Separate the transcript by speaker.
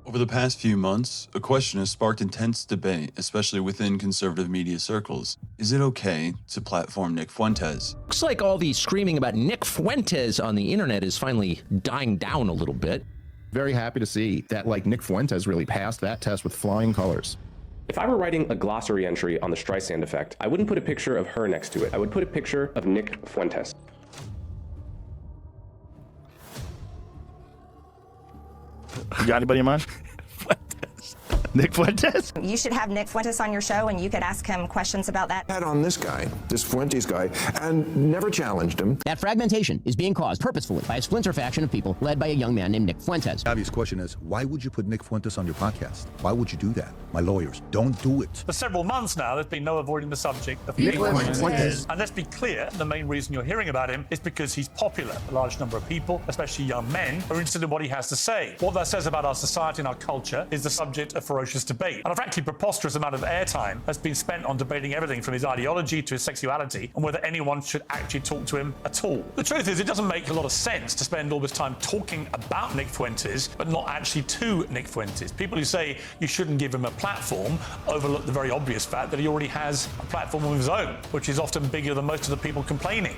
Speaker 1: Over the past few months, a question has sparked intense debate, especially within conservative media circles. Is it okay to platform Nick Fuentes?
Speaker 2: Looks like all the screaming about Nick Fuentes on the internet is finally dying down a little bit.
Speaker 3: Very happy to see that, Nick Fuentes really passed that test with flying colors.
Speaker 4: If I were writing a glossary entry on the Streisand effect, I wouldn't put a picture of her next to it. I would put a picture of Nick Fuentes.
Speaker 3: You got anybody in mind? Nick Fuentes?
Speaker 5: You should have Nick Fuentes on your show and you could ask him questions about that.
Speaker 6: Had on this guy, this Fuentes guy, and never challenged him.
Speaker 7: That fragmentation is being caused purposefully by a splinter faction of people led by a young man named Nick Fuentes.
Speaker 8: The obvious question is, why would you put Nick Fuentes on your podcast? Why would you do that? My lawyers, don't do it.
Speaker 9: For several months now, there's been no avoiding the subject of Nick Fuentes. And let's be clear, the main reason you're hearing about him is because he's popular. A large number of people, especially young men, are interested in what he has to say. What that says about our society and our culture is the subject of ferocious debate. And a frankly preposterous amount of airtime has been spent on debating everything from his ideology to his sexuality and whether anyone should actually talk to him at all. The truth is, it doesn't make a lot of sense to spend all this time talking about Nick Fuentes, but not actually to Nick Fuentes. People who say you shouldn't give him a platform overlook the very obvious fact that he already has a platform of his own, which is often bigger than most of the people complaining.